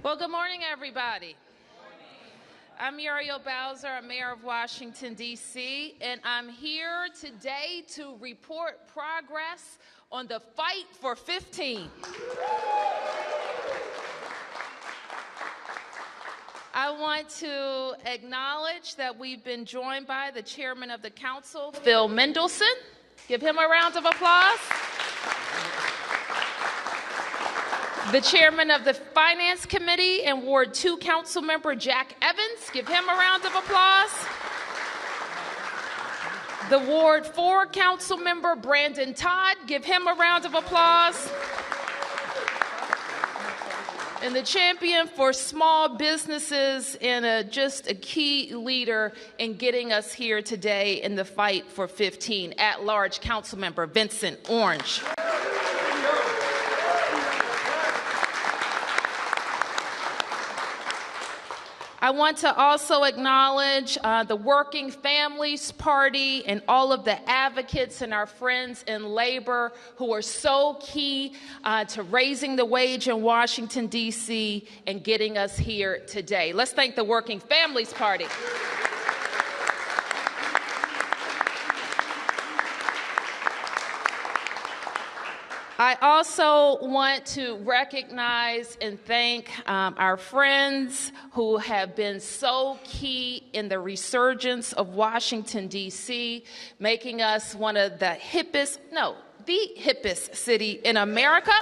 Well, good morning, everybody. I'm Muriel, I'm Mayor of Washington, D.C., and I'm here today to report progress on the fight for 15. I want to acknowledge that we've been joined by the chairman of the council, Phil Mendelson. Give him a round of applause. The chairman of the Finance Committee and Ward 2 council member, Jack Evans. Give him a round of applause. The Ward 4 council member, Brandon Todd. Give him a round of applause. And the champion for small businesses and just a key leader in getting us here today in the fight for 15, at-large council member, Vincent Orange. I want to also acknowledge the Working Families Party and all of the advocates and our friends in labor who are so key to raising the wage in Washington, D.C. and getting us here today. Let's thank the Working Families Party. I also want to recognize and thank our friends who have been so key in the resurgence of Washington, D.C., making us one of the hippest city in America,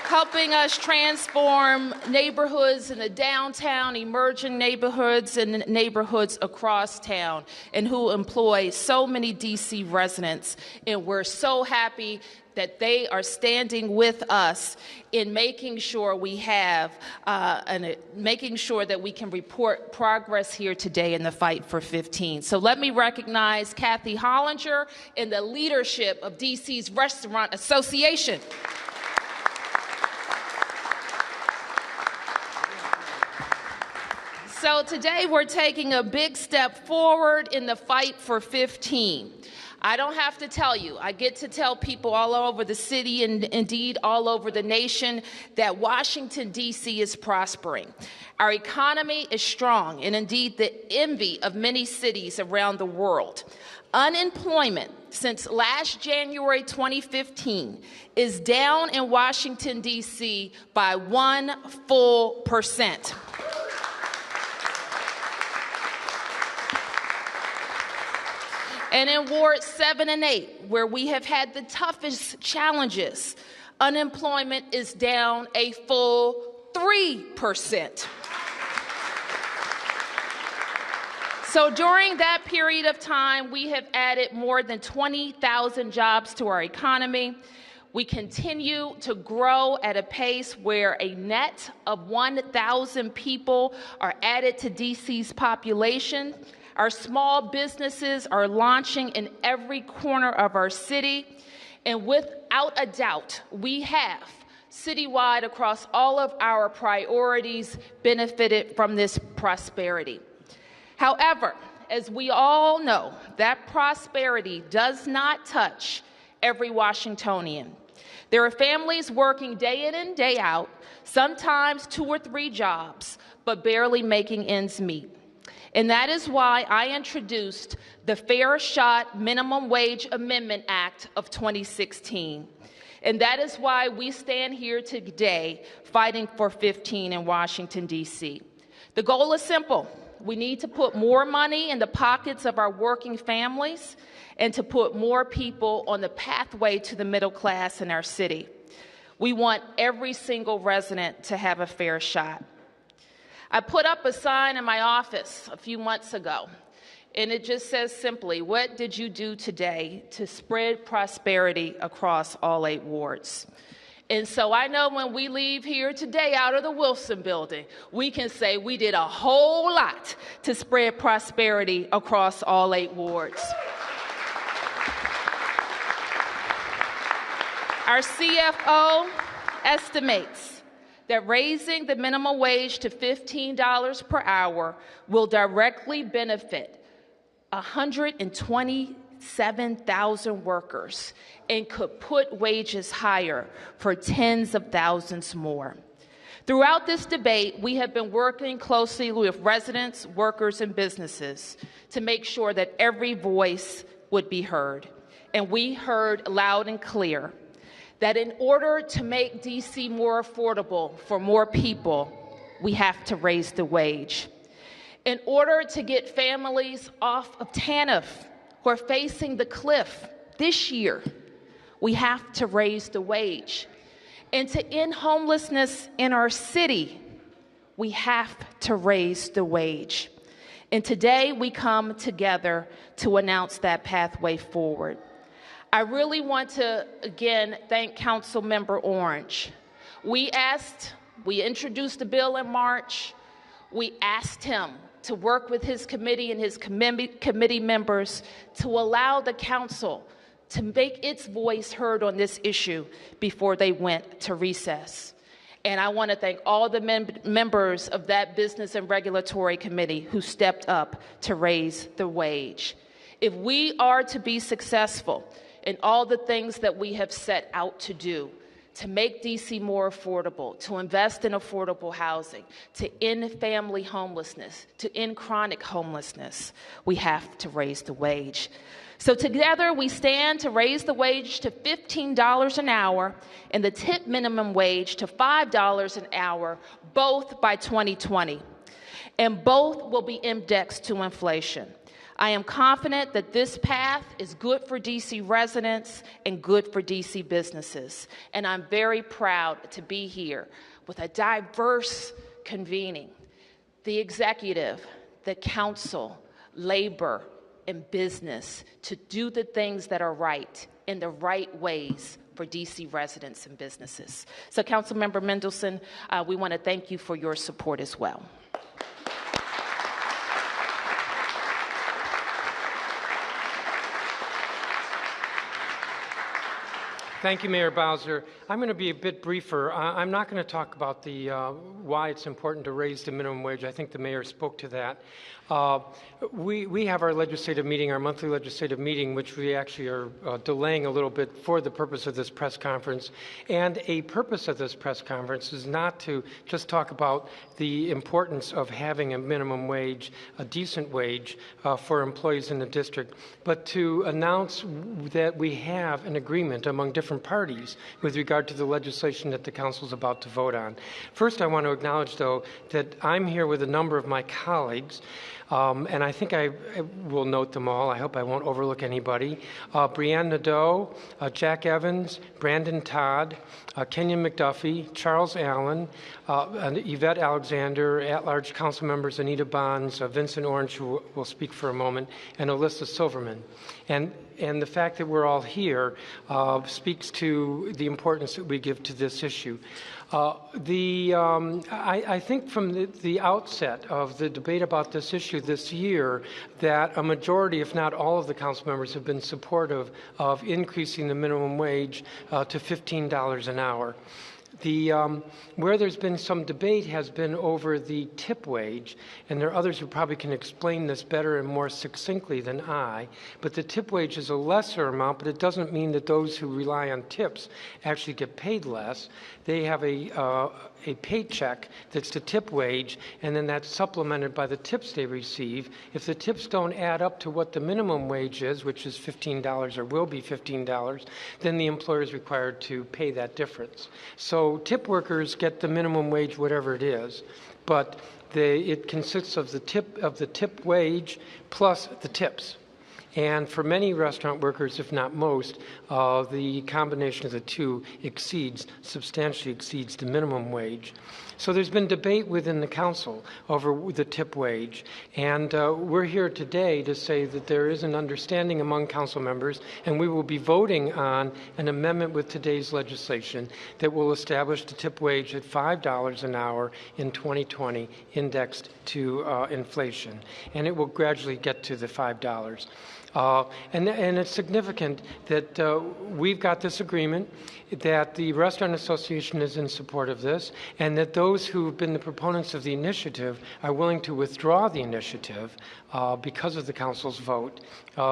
helping us transform neighborhoods in the downtown, emerging neighborhoods and neighborhoods across town, and who employ so many D.C. residents. And we're so happy that they are standing with us in making sure we have making sure that we can report progress here today in the fight for 15. So let me recognize Kathy Hollinger and the leadership of D.C.'s Restaurant Association. So today we're taking a big step forward in the fight for 15. I don't have to tell you. I get to tell people all over the city and indeed all over the nation that Washington, D.C. is prospering. Our economy is strong and indeed the envy of many cities around the world. Unemployment since last January 2015 is down in Washington, D.C. by 1 full %. And in Wards 7 and 8, where we have had the toughest challenges, unemployment is down a full 3%. So during that period of time, we have added more than 20,000 jobs to our economy. We continue to grow at a pace where a net of 1,000 people are added to DC's population. Our small businesses are launching in every corner of our city. And without a doubt, we have citywide across all of our priorities benefited from this prosperity. However, as we all know, that prosperity does not touch every Washingtonian. There are families working day in and day out, sometimes 2 or 3 jobs, but barely making ends meet. And that is why I introduced the Fair Shot Minimum Wage Amendment Act of 2016. And that is why we stand here today fighting for 15 in Washington, D.C. The goal is simple. We need to put more money in the pockets of our working families and to put more people on the pathway to the middle class in our city. We want every single resident to have a fair shot. I put up a sign in my office a few months ago, and it just says simply, what did you do today to spread prosperity across all 8 wards? And so I know when we leave here today out of the Wilson building, we can say we did a whole lot to spread prosperity across all 8 wards. Our CFO estimates that raising the minimum wage to $15 per hour will directly benefit 120 27,000 workers and could put wages higher for tens of thousands more. Throughout this debate, we have been working closely with residents, workers, and businesses to make sure that every voice would be heard. And we heard loud and clear that in order to make DC more affordable for more people, we have to raise the wage. In order to get families off of TANF who are facing the cliff this year, we have to raise the wage. And to end homelessness in our city, we have to raise the wage. And today we come together to announce that pathway forward. I really want to, again, thank Councilmember Orange. We introduced the bill in March. We asked him to work with his committee and his committee members to allow the council to make its voice heard on this issue before they went to recess. And I want to thank all the members of that Business and Regulatory Committee who stepped up to raise the wage. If we are to be successful in all the things that we have set out to do, to make DC more affordable, to invest in affordable housing, to end family homelessness, to end chronic homelessness, we have to raise the wage. So together we stand to raise the wage to $15 an hour and the tip minimum wage to $5 an hour, both by 2020. And both will be indexed to inflation. I am confident that this path is good for DC residents and good for DC businesses. And I'm very proud to be here with a diverse convening. The executive, the council, labor, and business to do the things that are right in the right ways for DC residents and businesses. So Councilmember Mendelson, we want to thank you for your support as well. Thank you, Mayor Bowser. I'm going to be a bit briefer. I'm not going to talk about the why it's important to raise the minimum wage. I think the mayor spoke to that. We have our legislative meeting, our monthly legislative meeting, which we actually are delaying a little bit for the purpose of this press conference. And a purpose of this press conference is not to just talk about the importance of having a minimum wage, a decent wage for employees in the district, but to announce that we have an agreement among different parties with regard to the legislation that the council is about to vote on. First, I want to acknowledge, though, that I'm here with a number of my colleagues, and I think I will note them all. I hope I won't overlook anybody. Brianne Nadeau, Jack Evans, Brandon Todd, Kenyon McDuffie, Charles Allen, Yvette Alexander, at-large council members Anita Bonds, Vincent Orange, who will speak for a moment, and Alyssa Silverman. And the fact that we're all here speaks to the importance that we give to this issue. I think from the outset of the debate about this issue this year that a majority, if not all of the council members, have been supportive of increasing the minimum wage to $15 an hour. Where there's been some debate has been over the tip wage, and there are others who probably can explain this better and more succinctly than I, but the tip wage is a lesser amount, but it doesn't mean that those who rely on tips actually get paid less. They have a paycheck that's the tip wage, and then that's supplemented by the tips they receive. If the tips don't add up to what the minimum wage is, which is $15 or will be $15, then the employer is required to pay that difference. So tip workers get the minimum wage, whatever it is, but it consists of the tip wage plus the tips. And for many restaurant workers, if not most, the combination of the two substantially exceeds the minimum wage. So there's been debate within the council over the tip wage. And we're here today to say that there is an understanding among council members, and we will be voting on an amendment with today's legislation that will establish the tip wage at $5 an hour in 2020, indexed to inflation. And it will gradually get to the $5. And it's significant that we've got this agreement, that the Restaurant Association is in support of this, and that those who've been the proponents of the initiative are willing to withdraw the initiative because of the council's vote,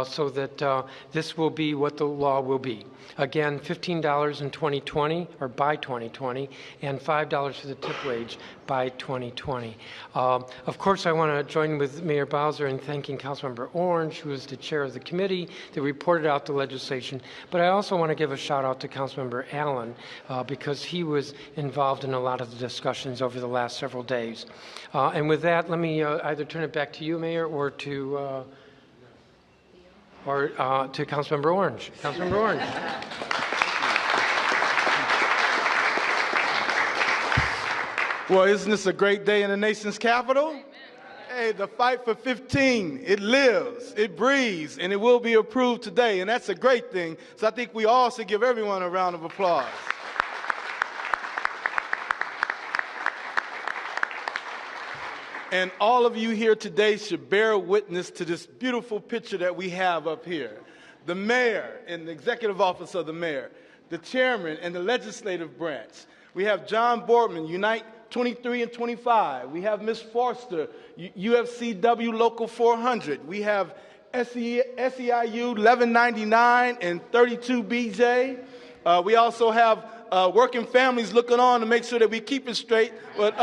so that this will be what the law will be. Again, $15 in 2020, or by 2020, and $5 for the tip wage by 2020. Of course, I want to join with Mayor Bowser in thanking Councilmember Orange, who is the chair of the committee that reported out the legislation. But I also want to give a shout out to Councilmember Allen because he was involved in a lot of the discussions over the last several days. And with that, let me either turn it back to you, Mayor, or to Councilmember Orange. Councilmember Orange. Well, isn't this a great day in the nation's capital? Amen. Hey, the fight for 15, it lives, it breathes, and it will be approved today, and that's a great thing. So I think we all should give everyone a round of applause. And all of you here today should bear witness to this beautiful picture that we have up here. The mayor and the executive office of the mayor, the chairman and the legislative branch. We have John Boardman, Unite 23 and 25. We have Ms. Forster, UFCW Local 400. We have SEIU 1199 and 32BJ. We also have working families looking on to make sure that we keep it straight. But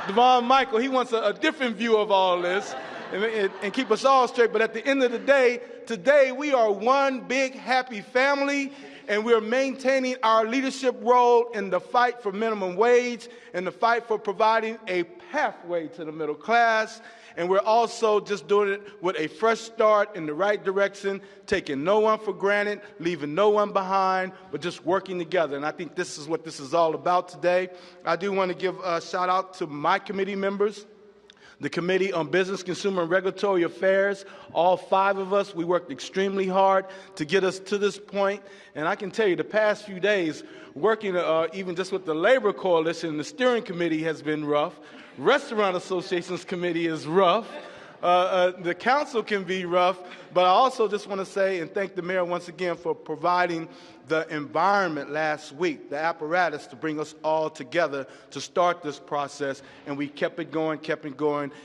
Devon Michael, he wants a different view of all this and keep us all straight. But at the end of the day, today we are one big happy family, and we're maintaining our leadership role in the fight for minimum wage and the fight for providing a pathway to the middle class. And we're also just doing it with a fresh start in the right direction, taking no one for granted, leaving no one behind, but just working together. And I think this is what this is all about today. I do want to give a shout out to my committee members. The Committee on Business, Consumer, and Regulatory Affairs, all 5 of us, we worked extremely hard to get us to this point. And I can tell you the past few days, working even just with the Labor Coalition, the steering committee has been rough. Restaurant Associations Committee is rough. The council can be rough. But I also just want to say and thank the mayor once again for providing the environment last week, the apparatus to bring us all together to start this process. And we kept it going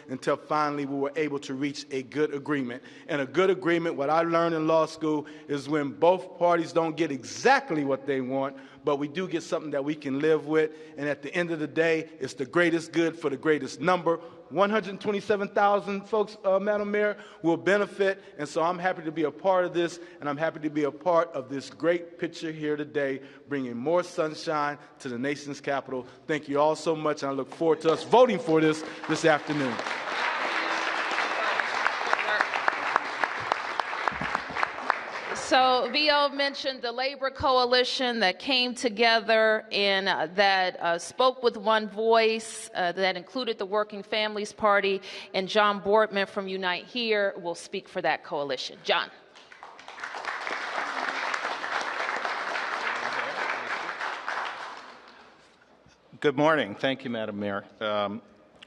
until finally we were able to reach a good agreement. And a good agreement, what I learned in law school, is when both parties don't get exactly what they want, but we do get something that we can live with. And at the end of the day, it's the greatest good for the greatest number. 127,000 folks, Madam Mayor, will benefit. And so I'm happy to be a part of this, and I'm happy to be a part of this great picture here today, bringing more sunshine to the nation's capital. Thank you all so much, and I look forward to us voting for this afternoon. So VO mentioned the labor coalition that came together and that spoke with one voice, that included the Working Families Party, and John Boardman from Unite Here will speak for that coalition. John. Good morning. Thank you, Madam Mayor.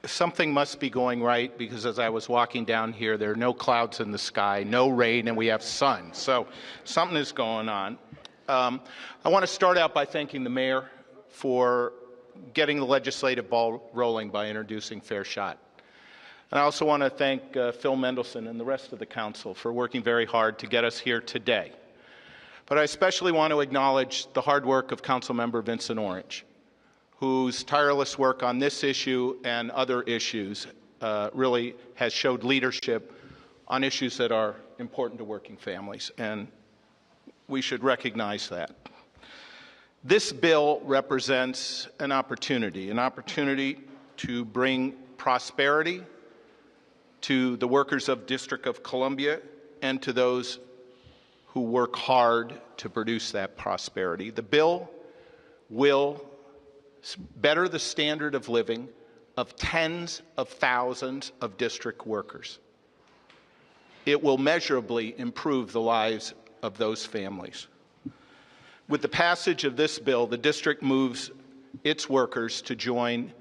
Something must be going right, because as I was walking down here, there are no clouds in the sky, no rain, and we have sun. So something is going on. I want to start out by thanking the mayor for getting the legislative ball rolling by introducing Fair Shot. And I also want to thank Phil Mendelson and the rest of the council for working very hard to get us here today. But I especially want to acknowledge the hard work of Councilmember Vincent Orange, whose tireless work on this issue and other issues really has showed leadership on issues that are important to working families, and we should recognize that. This bill represents an opportunity to bring prosperity to the workers of District of Columbia and to those who work hard to produce that prosperity. The bill will better the standard of living of tens of thousands of district workers. It will measurably improve the lives of those families. With the passage of this bill, the district moves its workers to join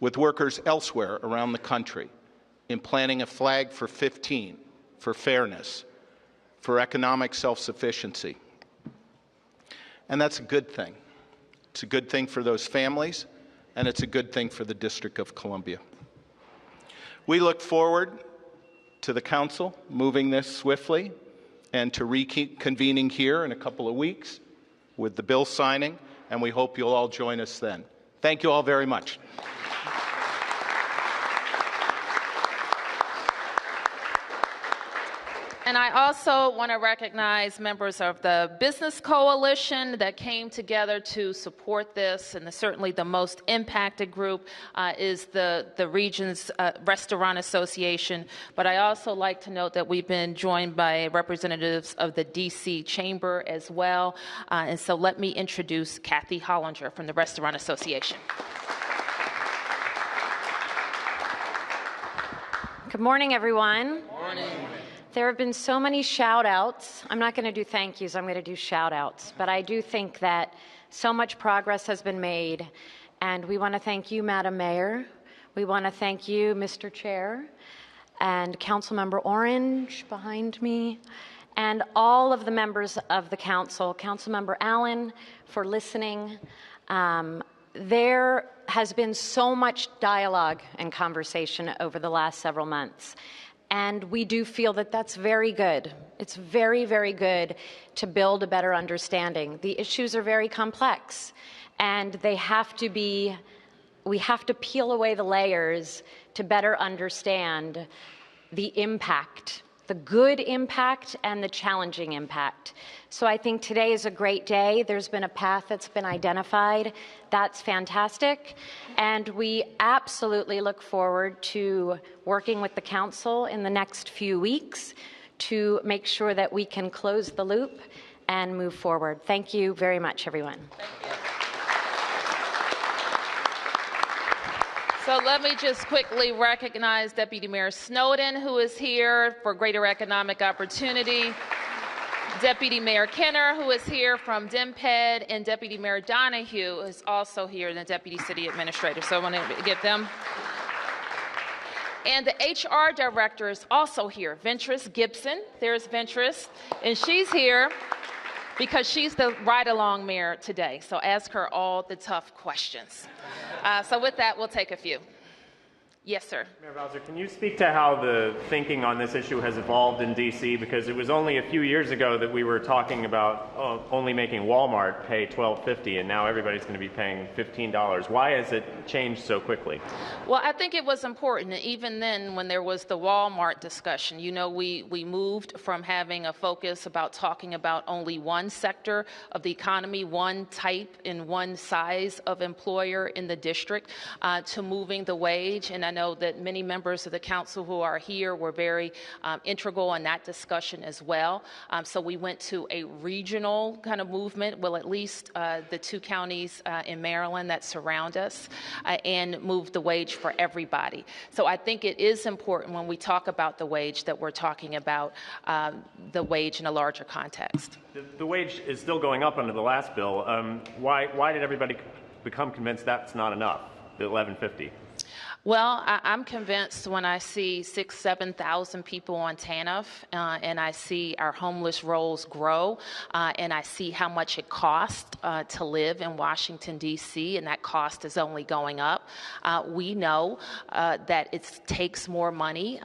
with workers elsewhere around the country in planting a flag for 15 for fairness, for economic self-sufficiency. And that's a good thing. It's a good thing for those families, and it's a good thing for the District of Columbia. We look forward to the Council moving this swiftly and to reconvening here in a couple of weeks with the bill signing, and we hope you'll all join us then. Thank you all very much. And I also want to recognize members of the Business Coalition that came together to support this, and certainly the most impacted group is the Region's Restaurant Association. But I also like to note that we've been joined by representatives of the D.C. Chamber as well. And so let me introduce Kathy Hollinger from the Restaurant Association. Good morning, everyone. Good morning. There have been so many shout-outs. I'm not going to do thank yous, I'm going to do shout-outs. But I do think that so much progress has been made, and we want to thank you, Madam Mayor. We want to thank you, Mr. Chair, and Councilmember Orange behind me, and all of the members of the council, Councilmember Allen, for listening. There has been so much dialogue and conversation over the last several months. And we do feel that that's very good. It's very, very good to build a better understanding. The issues are very complex, and we have to peel away the layers to better understand the impact, the good impact and the challenging impact. So I think today is a great day. There's been a path that's been identified. That's fantastic. And we absolutely look forward to working with the council in the next few weeks to make sure that we can close the loop and move forward. Thank you very much, everyone. Thank you. So let me just quickly recognize Deputy Mayor Snowden, who is here for greater economic opportunity, Deputy Mayor Kenner, who is here from DMPED, and Deputy Mayor Donahue is also here, the Deputy City Administrator. So I want to give them. And the HR Director is also here, Ventress Gibson. There's Ventress, and she's here because she's the ride-along mayor today. So ask her all the tough questions. So with that, we'll take a few. Yes, sir. Mayor Bowser, can you speak to how the thinking on this issue has evolved in D.C.? Because it was only a few years ago that we were talking about only making Walmart pay $12.50, and now everybody's going to be paying $15. Why has it changed so quickly? Well, I think it was important. Even then, when there was the Walmart discussion, you know, we moved from having a focus about talking about only one sector of the economy, one type and one size of employer in the district, to moving the wage. And I know that many members of the council who are here were very integral in that discussion as well. So we went to a regional kind of movement, well, at least the two counties in Maryland that surround us, and moved the wage for everybody. So I think it is important when we talk about the wage that we're talking about the wage in a larger context. The wage is still going up under the last bill. Why did everybody become convinced that's not enough, the $11.50? Well, I'm convinced when I see 6,000 to 7,000 people on TANF, and I see our homeless rolls grow, and I see how much it costs to live in Washington, D.C., and that cost is only going up. We know that it takes more money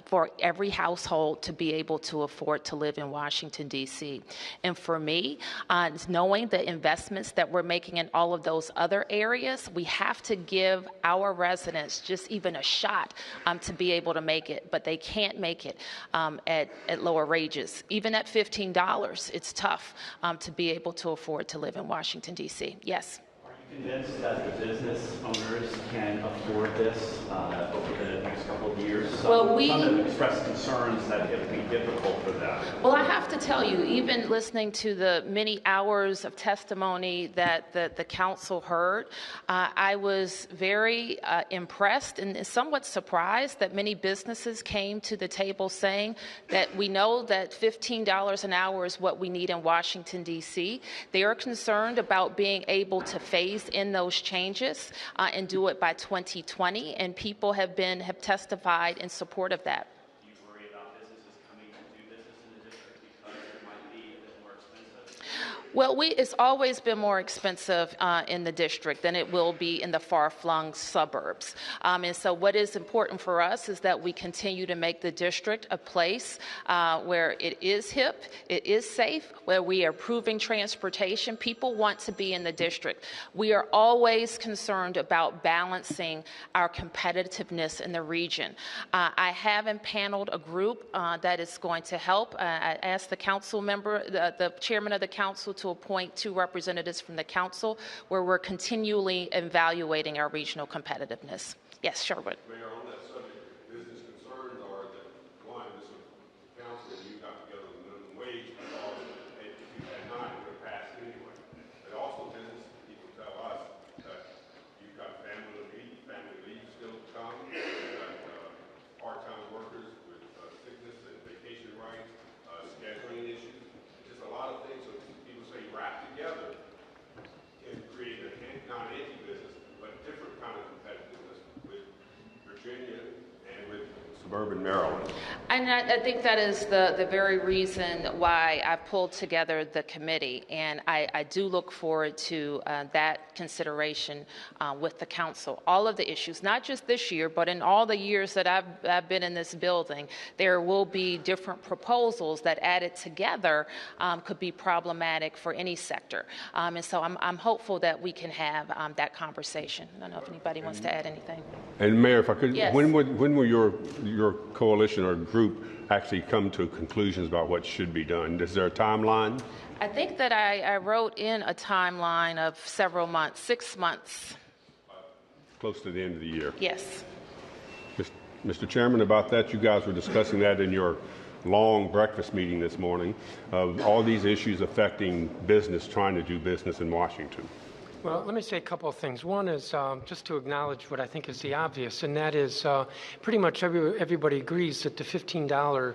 for every household to be able to afford to live in Washington, D.C. And for me, knowing the investments that we're making in all of those other areas, we have to give our residents just even a shot to be able to make it, but they can't make it at lower wages. Even at $15, it's tough to be able to afford to live in Washington, D.C. Yes? Are you convinced that the business owners can afford this over the next couple of years? Some have expressed concerns that it would be difficult for them. Well, I have to tell you, even listening to the many hours of testimony that the council heard, I was very impressed and somewhat surprised that many businesses came to the table saying that we know that $15 an hour is what we need in Washington, D.C. They are concerned about being able to phase in those changes and do it by 2020, and people have testified in support of that. Do you worry about businesses coming Well, it's always been more expensive in the district than it will be in the far-flung suburbs. And so what is important for us is that we continue to make the district a place where it is hip, it is safe, where we are improving transportation. People want to be in the district. We are always concerned about balancing our competitiveness in the region. I have empaneled a group that is going to help. I asked the council member, the chairman of the council, to appoint 2 representatives from the council, where we're continually evaluating our regional competitiveness. Yes, Sherwood. Mayor, on that subject, business concerns are that, one, this council and you got together the minimum wage because if you had not, it would have passed anyway. But also business people tell us that you've got family leave still to come, you've got part-time workers with sickness and vacation rights, scheduling issues, just a lot of things. So people say wrap together and create a non-anti business, but different kind of competitiveness with Virginia and with suburban Maryland. And I think that is the very reason why I pulled together the committee. And I do look forward to that consideration with the council. All of the issues, not just this year, but in all the years that I've been in this building, there will be different proposals that added together could be problematic for any sector. And so I'm hopeful that we can have that conversation. I don't know if anybody wants to add anything. And Mayor, if I could, yes. when will your coalition or group actually come to conclusions about what should be done? Is there a timeline? I think that I wrote in a timeline of several months, 6 months. Close to the end of the year. Yes. Mr. Chairman, about that, you guys were discussing that in your long breakfast meeting this morning, of all these issues affecting business, trying to do business in Washington. Well, let me say a couple of things. One is just to acknowledge what I think is the obvious, and that is pretty much everybody agrees that the $15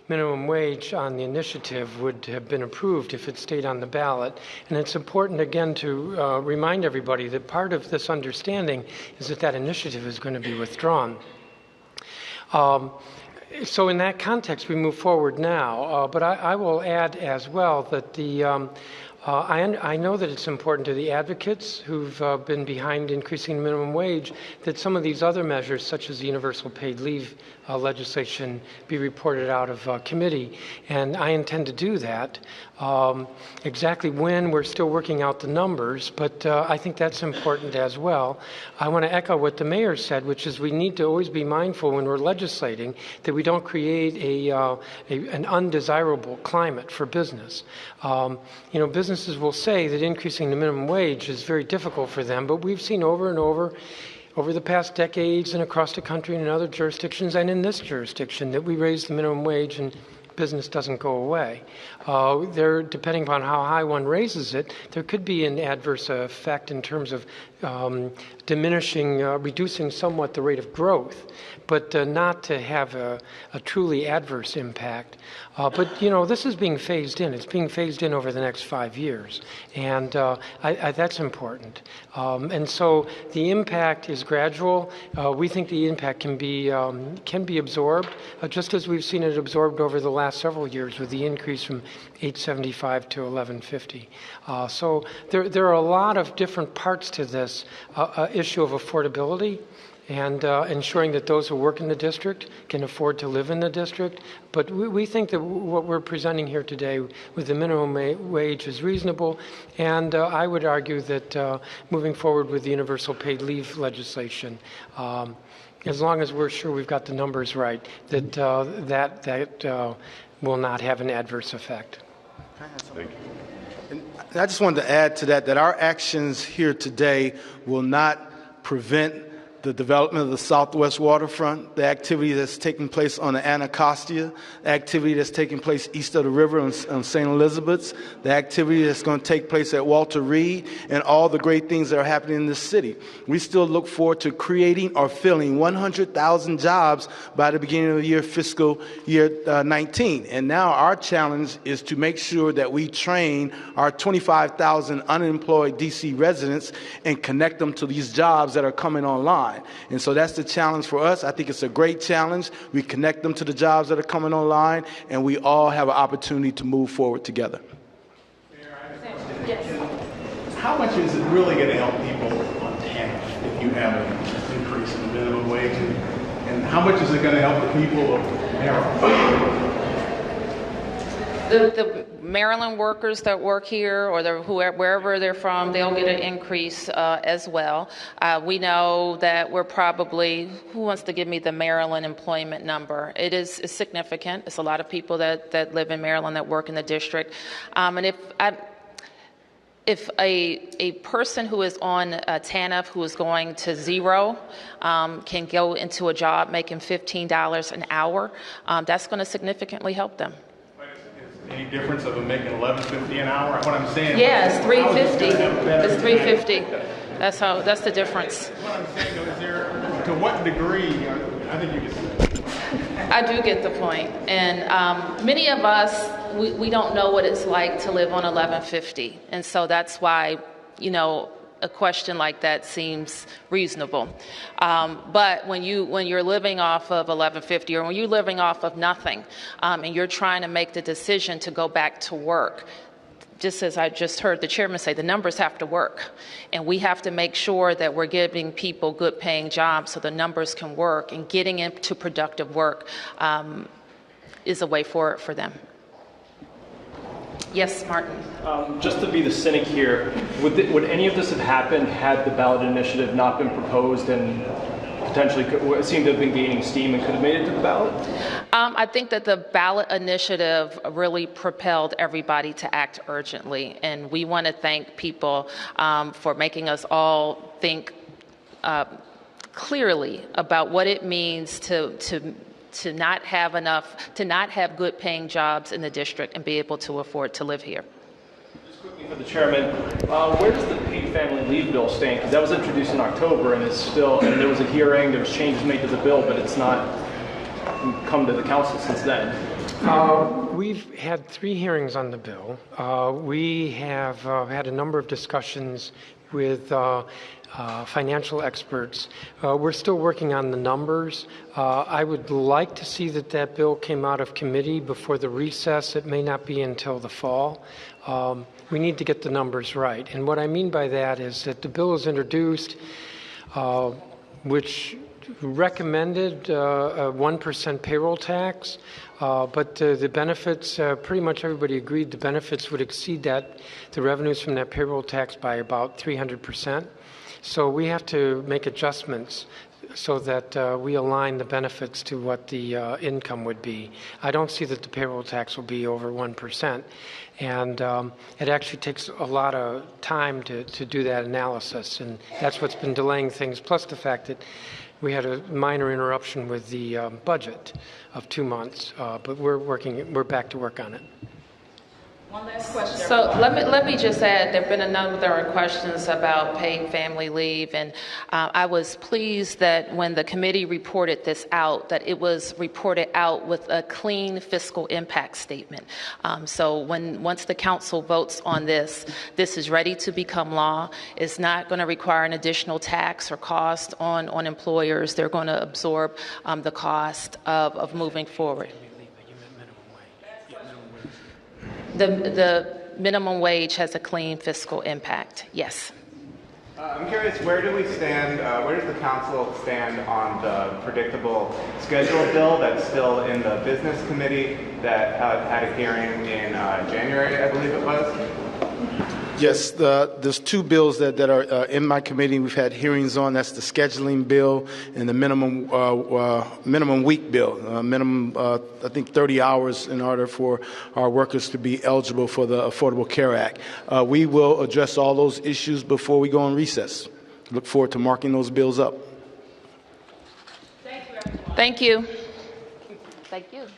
minimum wage on the initiative would have been approved if it stayed on the ballot. And it's important, again, to remind everybody that part of this understanding is that that initiative is going to be withdrawn. So in that context, we move forward now. But I will add as well that the I know that it's important to the advocates who've been behind increasing the minimum wage that some of these other measures, such as the universal paid leave legislation, be reported out of committee. And I intend to do that. Exactly when, we're still working out the numbers, but I think that's important as well. I want to echo what the mayor said, which is we need to always be mindful when we're legislating that we don't create an undesirable climate for business. Businesses will say that increasing the minimum wage is very difficult for them, but we've seen over and over the past decades and across the country and in other jurisdictions and in this jurisdiction that we raise the minimum wage and business doesn't go away. Depending upon how high one raises it, there could be an adverse effect in terms of reducing somewhat the rate of growth, but not to have a truly adverse impact. But this is being phased in. It's being phased in over the next 5 years, and that's important. And so the impact is gradual. We think the impact can be absorbed, just as we've seen it absorbed over the last several years with the increase from $8.75 to $11.50. So there are a lot of different parts to this issue of affordability and ensuring that those who work in the district can afford to live in the district. But we think that what we're presenting here today with the minimum wage is reasonable, and I would argue that moving forward with the universal paid leave legislation, as long as we're sure we've got the numbers right, that will not have an adverse effect. Thank you. And I just wanted to add to that our actions here today will not prevent the development of the Southwest waterfront, the activity that's taking place on the Anacostia, the activity that's taking place east of the river on St. Elizabeth's, the activity that's going to take place at Walter Reed, and all the great things that are happening in this city. We still look forward to creating or filling 100,000 jobs by the beginning of the year, fiscal year 19. And now our challenge is to make sure that we train our 25,000 unemployed D.C. residents and connect them to these jobs that are coming online. And so that's the challenge for us. I think it's a great challenge. We connect them to the jobs that are coming online, and we all have an opportunity to move forward together. Mayor, I have a question. How much is it really going to help people on TANF if you have an increase in the minimum wage? And how much is it going to help the people of Maryland? The Maryland workers that work here, or wherever they're from, they'll get an increase as well. We know that we're probably, who wants to give me the Maryland employment number? It's significant. It's a lot of people that live in Maryland that work in the district. And if a person who is on TANF who is going to zero can go into a job making $15 an hour, that's going to significantly help them. Any difference of them making $11.50 an hour? What I'm saying. Yeah, it's $3.50. It's $3.50. That's the difference. What I'm saying though, is there, to what degree? I think you just said. I do get the point, and many of us we don't know what it's like to live on $11.50, and so that's why a question like that seems reasonable. But when you're living off of $11.50, or when you're living off of nothing, and you're trying to make the decision to go back to work, just as I just heard the chairman say, the numbers have to work. And we have to make sure that we're giving people good paying jobs so the numbers can work, and getting into productive work is a way forward for them. Yes, Martin. Just to be the cynic here, would any of this have happened had the ballot initiative not been proposed and potentially seemed to have been gaining steam and could have made it to the ballot? I think that the ballot initiative really propelled everybody to act urgently, and we want to thank people for making us all think clearly about what it means to not have good paying jobs in the district and be able to afford to live here. Just quickly for the chairman, where does the paid family leave bill stand? Because that was introduced in October, and it's still, and there was a hearing, there was changes made to the bill, but it's not come to the council since then. We've had 3 hearings on the bill. We have had a number of discussions with financial experts. We're still working on the numbers. I would like to see that bill came out of committee before the recess. It may not be until the fall. We need to get the numbers right. And what I mean by that is that the bill is introduced, which recommended a 1% payroll tax, but the benefits, pretty much everybody agreed the benefits would exceed the revenues from that payroll tax by about 300%. So we have to make adjustments so that we align the benefits to what the income would be. I don't see that the payroll tax will be over 1%. And it actually takes a lot of time to do that analysis. And that's what's been delaying things, plus the fact that we had a minor interruption with the budget of 2 months. But we're back to work on it. One last question. So let me just add, there have been a number of questions about paid family leave, and I was pleased that when the committee reported this out, that it was reported out with a clean fiscal impact statement. So once the council votes on this is ready to become law. It's not going to require an additional tax or cost on employers. They're going to absorb the cost of moving forward. The minimum wage has a clean fiscal impact. Yes. I'm curious, where do we stand, where does the council stand on the predictable schedule bill that's still in the business committee that had a hearing in January, I believe it was? Yes, there's 2 bills that are in my committee. We've had hearings on. That's the scheduling bill and the minimum week bill. Minimum, I think, 30 hours in order for our workers to be eligible for the Affordable Care Act. We will address all those issues before we go on recess. Look forward to marking those bills up. Thank you, everyone. Thank you. Thank you.